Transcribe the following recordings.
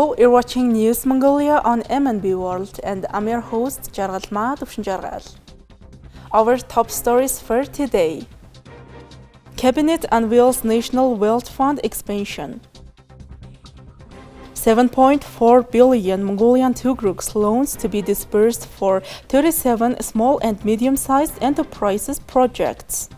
Hello, you're watching News Mongolia on MNB World, and I'm your host, Jargalma Dufshinjargal. Our top stories for today. Cabinet unveils National Wealth Fund expansion. 7.4 billion Mongolian Tugrux loans to be disbursed for 37 small and medium-sized enterprises projects.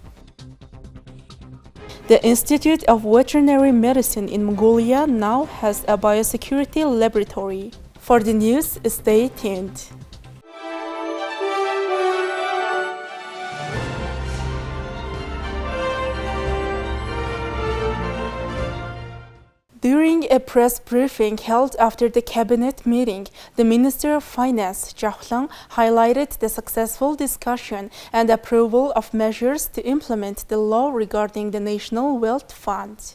The Institute of Veterinary Medicine in Mongolia now has a biosecurity laboratory. For the news, stay tuned. During a press briefing held after the cabinet meeting, the Minister of Finance, Jahlang, highlighted the successful discussion and approval of measures to implement the law regarding the National Wealth Fund.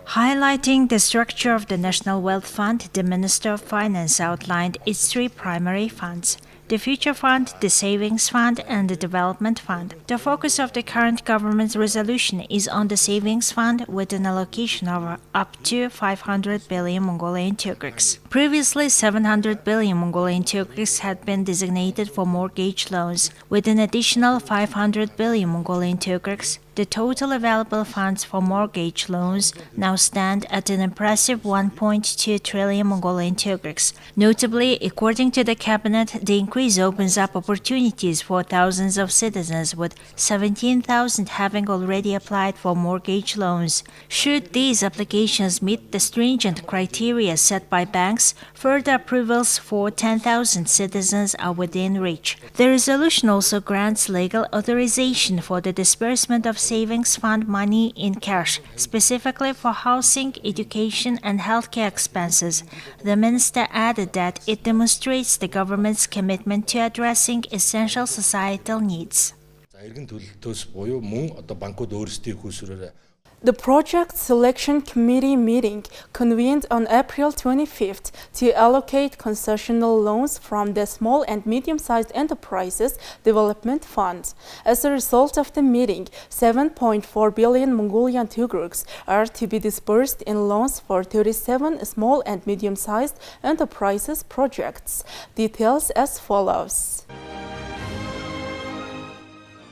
Highlighting the structure of the National Wealth Fund, the Minister of Finance outlined its three primary funds: the Future Fund, the Savings Fund, and the Development Fund. The focus of the current government's resolution is on the Savings Fund with an allocation of up to 500 billion Mongolian Tugrux. Previously, 700 billion Mongolian Tugrux had been designated for mortgage loans. With an additional 500 billion Mongolian Tugrux, the total available funds for mortgage loans now stand at an impressive 1.2 trillion Mongolian Tugrux. Notably, according to the cabinet, the increase opens up opportunities for thousands of citizens, with 17,000 having already applied for mortgage loans. Should these applications meet the stringent criteria set by banks, further approvals for 10,000 citizens are within reach. The resolution also grants legal authorization for the disbursement of savings fund money in cash, specifically for housing, education, and healthcare expenses. The minister added that it demonstrates the government's commitment to addressing essential societal needs. The Project Selection Committee meeting convened on April 25th to allocate concessional loans from the Small and Medium-Sized Enterprises Development Fund. As a result of the meeting, 7.4 billion Mongolian Tugrux are to be disbursed in loans for 37 small and medium-sized enterprises projects. Details as follows.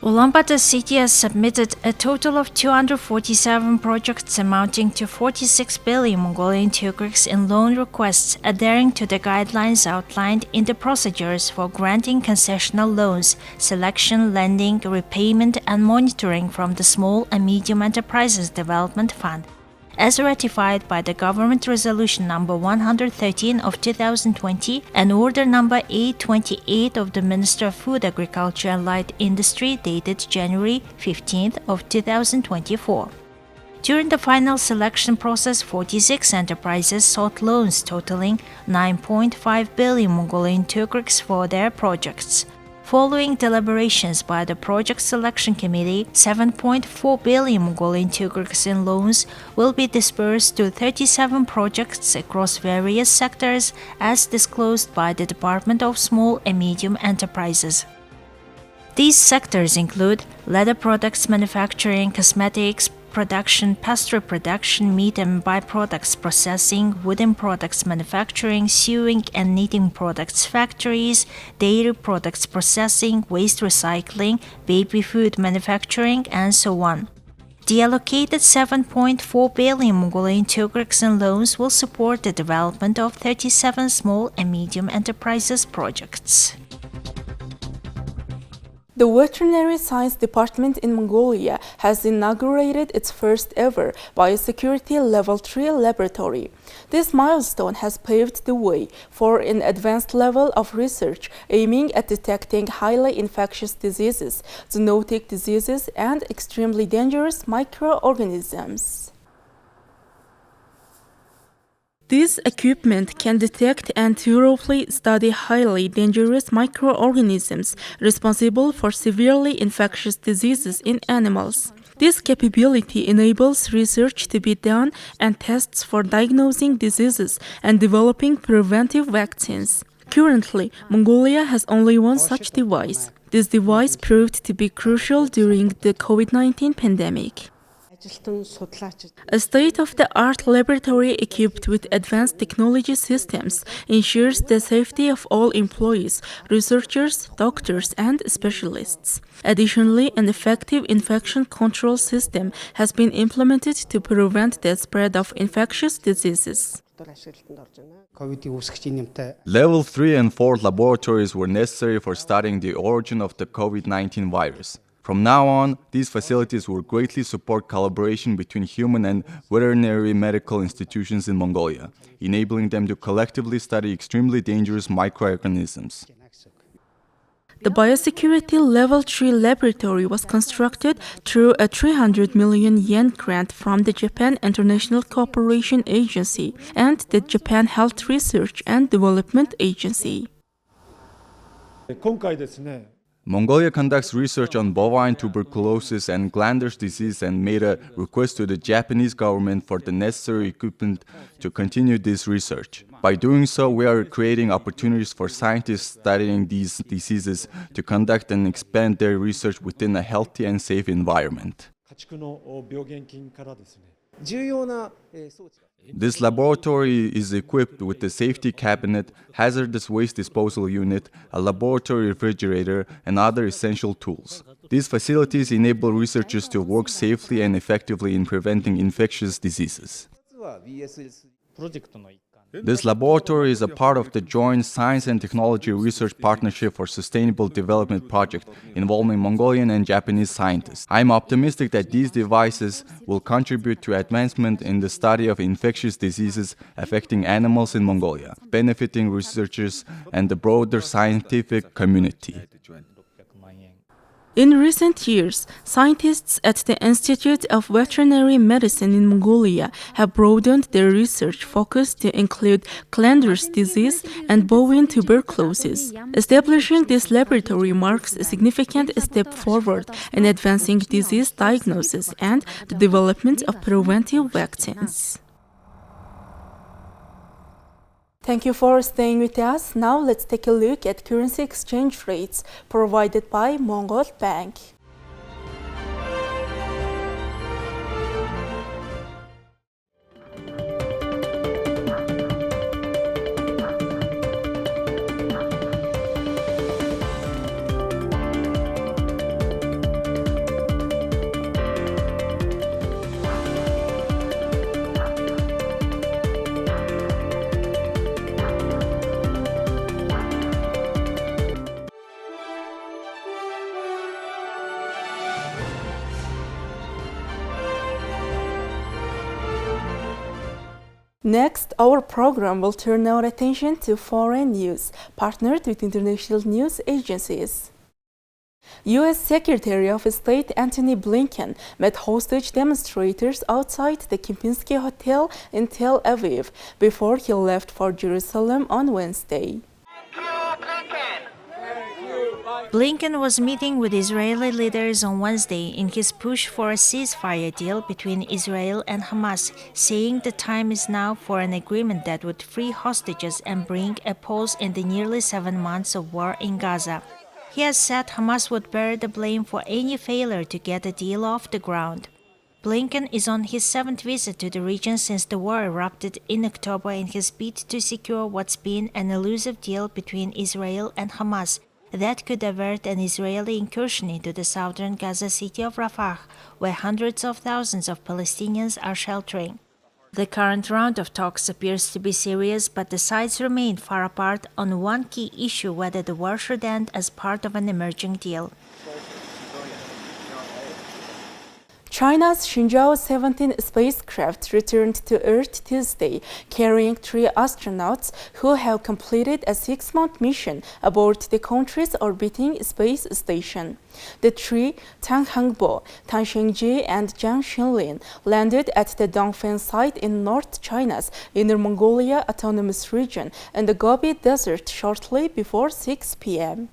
Ulaanbaatar City has submitted a total of 247 projects amounting to 46 billion Mongolian Tugrux in loan requests, adhering to the guidelines outlined in the procedures for granting concessional loans, selection, lending, repayment, and monitoring from the Small and Medium Enterprises Development Fund. As ratified by the Government Resolution No. 113 of 2020 and Order No. 828 of the Minister of Food, Agriculture and Light Industry dated January 15th of 2024. During the final selection process, 46 enterprises sought loans totaling 9.5 billion Mongolian Tugrux for their projects. Following deliberations by the Project Selection Committee, 7.4 billion Mongolian Tugrux in loans will be disbursed to 37 projects across various sectors as disclosed by the Department of Small and Medium Enterprises. These sectors include leather products manufacturing, cosmetics production, pastry production, meat and byproducts processing, wooden products manufacturing, sewing and knitting products factories, dairy products processing, waste recycling, baby food manufacturing, and so on. The allocated 7.4 billion Mongolian Tugrux in loans will support the development of 37 small and medium enterprises projects. The Veterinary Science Department in Mongolia has inaugurated its first ever Biosecurity Level 3 laboratory. This milestone has paved the way for an advanced level of research aiming at detecting highly infectious diseases, zoonotic diseases, and extremely dangerous microorganisms. This equipment can detect and thoroughly study highly dangerous microorganisms responsible for severely infectious diseases in animals. This capability enables research to be done and tests for diagnosing diseases and developing preventive vaccines. Currently, Mongolia has only one such device. This device proved to be crucial during the COVID-19 pandemic. A state-of-the-art laboratory equipped with advanced technology systems ensures the safety of all employees, researchers, doctors, and specialists. Additionally, an effective infection control system has been implemented to prevent the spread of infectious diseases. Level 3 and 4 laboratories were necessary for studying the origin of the COVID-19 virus. From now on, these facilities will greatly support collaboration between human and veterinary medical institutions in Mongolia, enabling them to collectively study extremely dangerous microorganisms. The Biosecurity Level 3 laboratory was constructed through a 300 million yen grant from the Japan International Cooperation Agency and the Japan Health Research and Development Agency. Mongolia conducts research on bovine tuberculosis and glanders disease and made a request to the Japanese government for the necessary equipment to continue this research. By doing so, we are creating opportunities for scientists studying these diseases to conduct and expand their research within a healthy and safe environment. This laboratory is equipped with a safety cabinet, hazardous waste disposal unit, a laboratory refrigerator, and other essential tools. These facilities enable researchers to work safely and effectively in preventing infectious diseases. This laboratory is a part of the joint Science and Technology Research Partnership for Sustainable Development project involving Mongolian and Japanese scientists. I am optimistic that these devices will contribute to advancement in the study of infectious diseases affecting animals in Mongolia, benefiting researchers and the broader scientific community. In recent years, scientists at the Institute of Veterinary Medicine in Mongolia have broadened their research focus to include glanders disease and bovine tuberculosis. Establishing this laboratory marks a significant step forward in advancing disease diagnosis and the development of preventive vaccines. Thank you for staying with us. Now let's take a look at currency exchange rates provided by Mongol Bank. Next, our program will turn our attention to foreign news, partnered with international news agencies. U.S. Secretary of State Antony Blinken met hostage demonstrators outside the Kempinski Hotel in Tel Aviv before he left for Jerusalem on Wednesday. Blinken was meeting with Israeli leaders on Wednesday in his push for a ceasefire deal between Israel and Hamas, saying the time is now for an agreement that would free hostages and bring a pause in the nearly 7 months of war in Gaza. He has said Hamas would bear the blame for any failure to get a deal off the ground. Blinken is on his 7th visit to the region since the war erupted in October in his bid to secure what's been an elusive deal between Israel and Hamas that could avert an Israeli incursion into the southern Gaza city of Rafah, where hundreds of thousands of Palestinians are sheltering. The current round of talks appears to be serious, but the sides remain far apart on one key issue: whether the war should end as part of an emerging deal. China's Shenzhou-17 spacecraft returned to Earth Tuesday, carrying 3 astronauts who have completed a 6-month mission aboard the country's orbiting space station. The 3, Tang Hengbo, Tan Shengji, and Jiang Xinlin, landed at the Dongfeng site in North China's Inner Mongolia Autonomous Region in the Gobi Desert shortly before 6 p.m.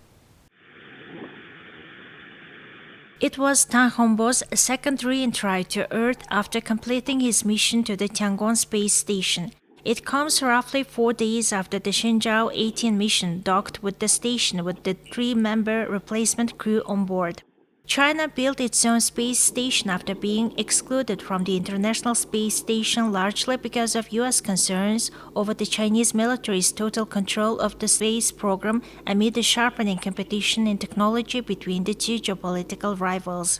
It was Tang Hengbo's second re-entry to Earth after completing his mission to the Tiangong space station. It comes roughly 4 days after the Shenzhou-18 mission docked with the station with the 3-member replacement crew on board. China built its own space station after being excluded from the International Space Station largely because of U.S. concerns over the Chinese military's total control of the space program amid the sharpening competition in technology between the two geopolitical rivals.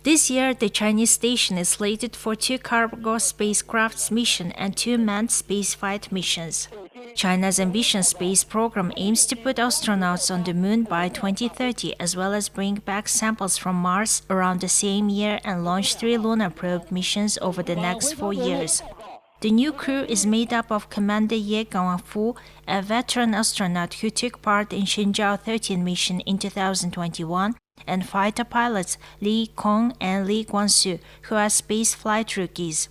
This year, the Chinese station is slated for 2 cargo spacecraft missions and 2 manned spaceflight missions. China's ambitious space program aims to put astronauts on the moon by 2030, as well as bring back samples from Mars around the same year and launch 3 lunar probe missions over the next 4 years. The new crew is made up of Commander Ye Guangfu, a veteran astronaut who took part in Shenzhou 13 mission in 2021, and fighter pilots Li Kong and Li Guangsu, who are spaceflight rookies.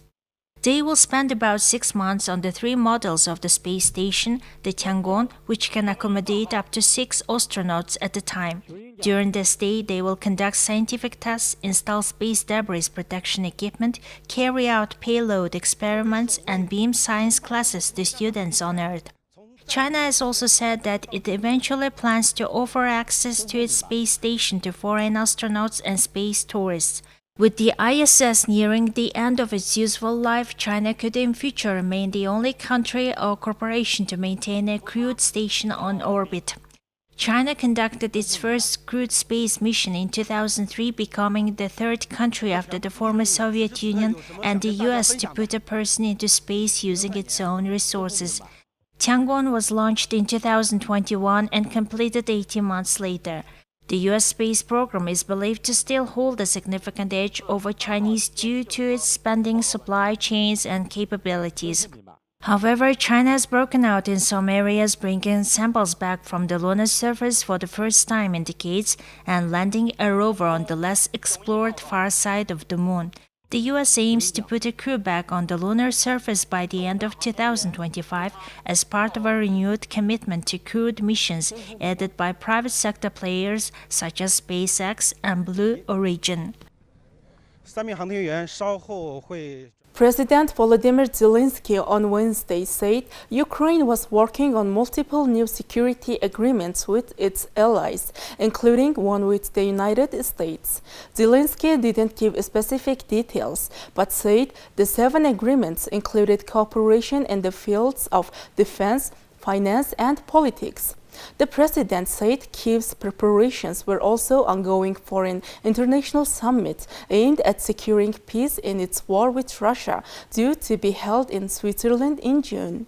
They will spend about 6 months on the 3 models of the space station, the Tiangong, which can accommodate up to 6 astronauts at a time. During their stay, they will conduct scientific tests, install space debris protection equipment, carry out payload experiments, and beam science classes to students on Earth. China has also said that it eventually plans to offer access to its space station to foreign astronauts and space tourists. With the ISS nearing the end of its useful life, China could in future remain the only country or corporation to maintain a crewed station on orbit. China conducted its first crewed space mission in 2003, becoming the 3rd country after the former Soviet Union and the US to put a person into space using its own resources. Tiangong was launched in 2021 and completed 18 months later. The U.S. space program is believed to still hold a significant edge over Chinese due to its spending, supply chains, and capabilities. However, China has broken out in some areas, bringing samples back from the lunar surface for the first time in decades and landing a rover on the less explored far side of the moon. The U.S. aims to put a crew back on the lunar surface by the end of 2025 as part of a renewed commitment to crewed missions added by private sector players such as SpaceX and Blue Origin. President Volodymyr Zelensky on Wednesday said Ukraine was working on multiple new security agreements with its allies, including one with the United States. Zelensky didn't give specific details, but said the 7 agreements included cooperation in the fields of defense, finance, and politics. The president said Kyiv's preparations were also ongoing for an international summit aimed at securing peace in its war with Russia, due to be held in Switzerland in June.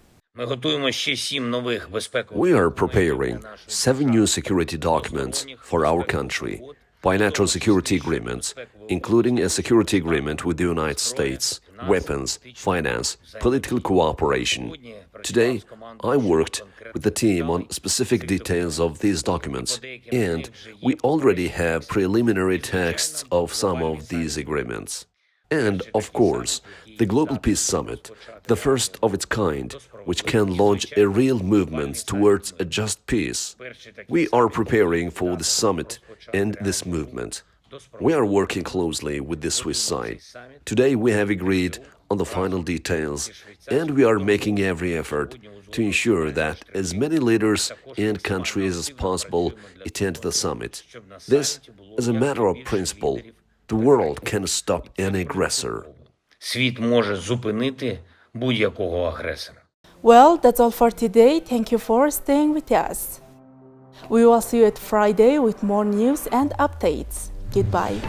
We are preparing 7 new security documents for our country, bilateral security agreements, including a security agreement with the United States, weapons, finance, political cooperation. Today, I worked with the team on specific details of these documents, and we already have preliminary texts of some of these agreements. And, of course, the Global Peace Summit, the first of its kind, which can launch a real movement towards a just peace. We are preparing for the summit and this movement. We are working closely with the Swiss side. Today we have agreed on the final details, and we are making every effort to ensure that as many leaders and countries as possible attend the summit. This is a matter of principle. The world can stop an aggressor. Well, that's all for today. Thank you for staying with us. We will see you at Friday with more news and updates. Goodbye.